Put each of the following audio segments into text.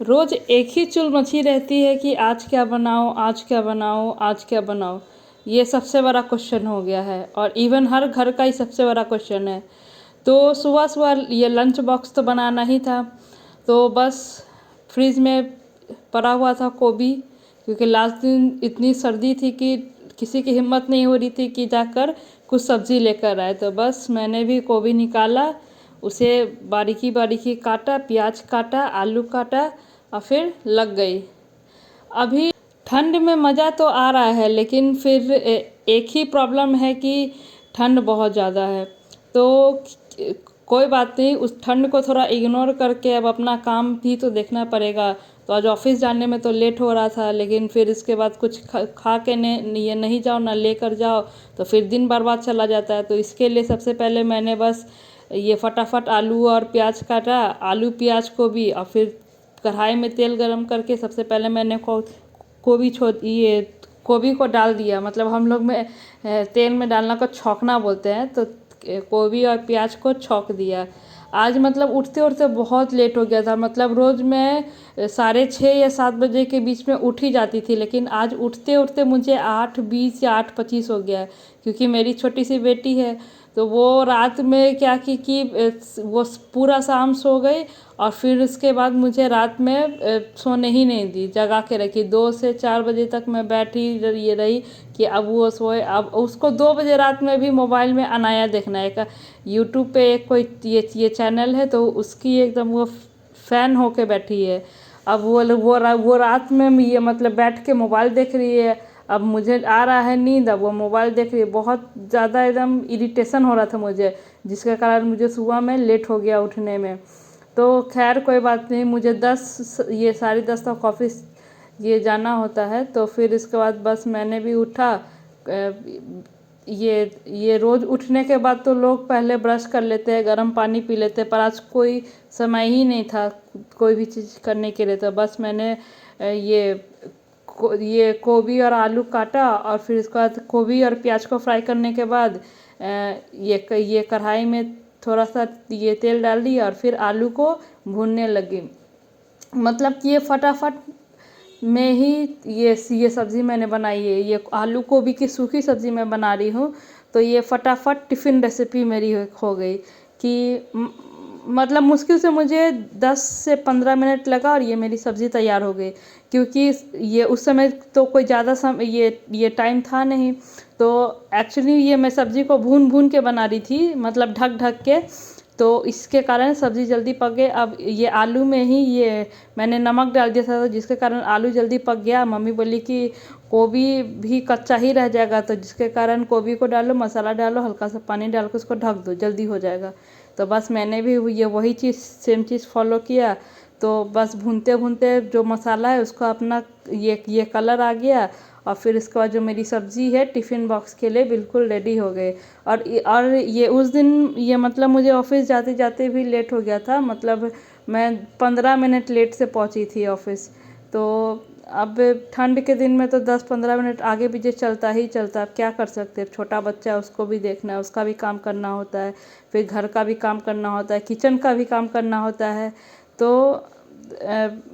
रोज़ एक ही चुल मची रहती है कि आज क्या बनाओ, आज क्या बनाओ, आज क्या बनाओ। ये सबसे बड़ा क्वेश्चन हो गया है और इवन हर घर का ही सबसे बड़ा क्वेश्चन है। तो सुबह-सुबह ये लंच बॉक्स तो बनाना ही था, तो बस फ्रिज में पड़ा हुआ था गोभी, क्योंकि लास्ट दिन इतनी सर्दी थी कि किसी की हिम्मत नहीं हो रही थी कि जाकर कुछ सब्ज़ी लेकर आए। तो बस मैंने भी गोभी निकाला, उसे बारीकी-बारीकी काटा, प्याज काटा, आलू काटा और फिर लग गई। अभी ठंड में मज़ा तो आ रहा है, लेकिन फिर एक ही प्रॉब्लम है कि ठंड बहुत ज़्यादा है। तो कोई बात नहीं, उस ठंड को थोड़ा इग्नोर करके अब अपना काम भी तो देखना पड़ेगा। तो आज ऑफिस जाने में तो लेट हो रहा था, लेकिन फिर इसके बाद कुछ खा के ये नहीं जाओ ना लेकर जाओ, तो फिर दिन बर्बाद चला जाता है। तो इसके लिए सबसे पहले मैंने बस ये फटाफट आलू और प्याज काटा, आलू प्याज को भी, और फिर कढ़ाई में तेल गरम करके सबसे पहले मैंने गोभी को डाल दिया। मतलब हम लोग में तेल में डालना को छौंकना बोलते हैं, तो गोभी और प्याज को छौंक दिया। आज मतलब उठते उठते बहुत लेट हो गया था। मतलब रोज़ मैं 6:30 या 7 बजे के बीच में उठ ही जाती थी, लेकिन आज उठते उठते मुझे 8:20 या 8:25 हो गया, क्योंकि मेरी छोटी सी बेटी है। तो वो रात में क्या की कि वो पूरा शाम सो गई और फिर उसके बाद मुझे रात में सोने ही नहीं दी, जगा के रखी। 2 से 4 बजे तक मैं बैठी ये रही कि अब वो सोए। अब उसको 2 बजे रात में भी मोबाइल में अनाया देखना है। एक यूट्यूब पे एक कोई ये चैनल है, तो उसकी एकदम वो फ़ैन होके बैठी है। अब वो रात में ये मतलब बैठ के मोबाइल देख रही है। अब मुझे आ रहा है नींद, अब वो मोबाइल देख रही है। बहुत ज़्यादा एकदम इरिटेशन हो रहा था मुझे, जिसके कारण मुझे सुबह में लेट हो गया उठने में। तो खैर कोई बात नहीं, मुझे 10 तक ऑफिस ये जाना होता है। तो फिर इसके बाद बस मैंने भी उठा। ये रोज़ उठने के बाद तो लोग पहले ब्रश कर लेते हैं, गर्म पानी पी लेते हैं, पर आज कोई समय ही नहीं था कोई भी चीज़ करने के लिए। तो बस मैंने ये गोभी और आलू काटा और फिर इसके बाद गोभी और प्याज को फ्राई करने के बाद ये कढ़ाई में थोड़ा सा ये तेल डाल दिया और फिर आलू को भूनने लगी। मतलब कि ये फटाफट में ही ये सब्ज़ी मैंने बनाई है। ये आलू गोभी की सूखी सब्ज़ी मैं बना रही हूँ, तो ये फटाफट टिफ़िन रेसिपी मेरी हो गई कि मतलब मुश्किल से मुझे 10 से 15 मिनट लगा और ये मेरी सब्ज़ी तैयार हो गई। क्योंकि ये उस समय तो कोई ज़्यादा ये टाइम था नहीं, तो एक्चुअली ये मैं सब्ज़ी को भून भून के बना रही थी, मतलब ढक ढक के। तो इसके कारण सब्ज़ी जल्दी पक गई। अब ये आलू में ही ये मैंने नमक डाल दिया था, तो जिसके कारण आलू जल्दी पक गया। मम्मी बोली कि गोभी भी कच्चा ही रह जाएगा, तो जिसके कारण गोभी को डालो, मसाला डालो, हल्का सा पानी डाल के उसको ढक दो, जल्दी हो जाएगा। तो बस मैंने भी ये वही चीज़ सेम चीज़ फॉलो किया। तो बस भूनते भूनते जो मसाला है उसका अपना ये कलर आ गया, और फिर इसके बाद जो मेरी सब्ज़ी है टिफ़िन बॉक्स के लिए बिल्कुल रेडी हो गए। और ये उस दिन ये मतलब मुझे ऑफिस जाते जाते भी लेट हो गया था। मतलब मैं 15 मिनट लेट से पहुंची थी ऑफिस। तो अब ठंड के दिन में तो 10-15 मिनट आगे पीछे चलता ही चलता है। अब क्या कर सकते हैं, छोटा बच्चा है, उसको भी देखना है, उसका भी काम करना होता है, फिर घर का भी काम करना होता है, किचन का भी काम करना होता है। तो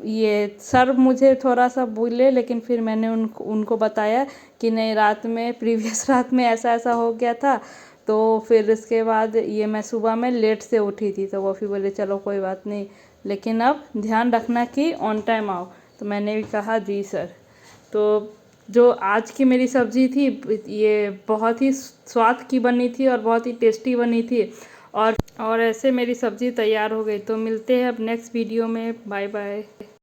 ये सर मुझे थोड़ा सा बोले, लेकिन फिर मैंने उनको बताया कि नहीं, रात में प्रीवियस रात में ऐसा ऐसा हो गया था। तो फिर इसके बाद ये मैं सुबह में लेट से उठी थी, तो वो फिर बोले चलो कोई बात नहीं, लेकिन अब ध्यान रखना कि ऑन टाइम आओ। तो मैंने भी कहा जी सर। तो जो आज की मेरी सब्ज़ी थी ये बहुत ही स्वाद की बनी थी और बहुत ही टेस्टी बनी थी। और ऐसे मेरी सब्ज़ी तैयार हो गई। तो मिलते हैं अब नेक्स्ट वीडियो में। Bye bye.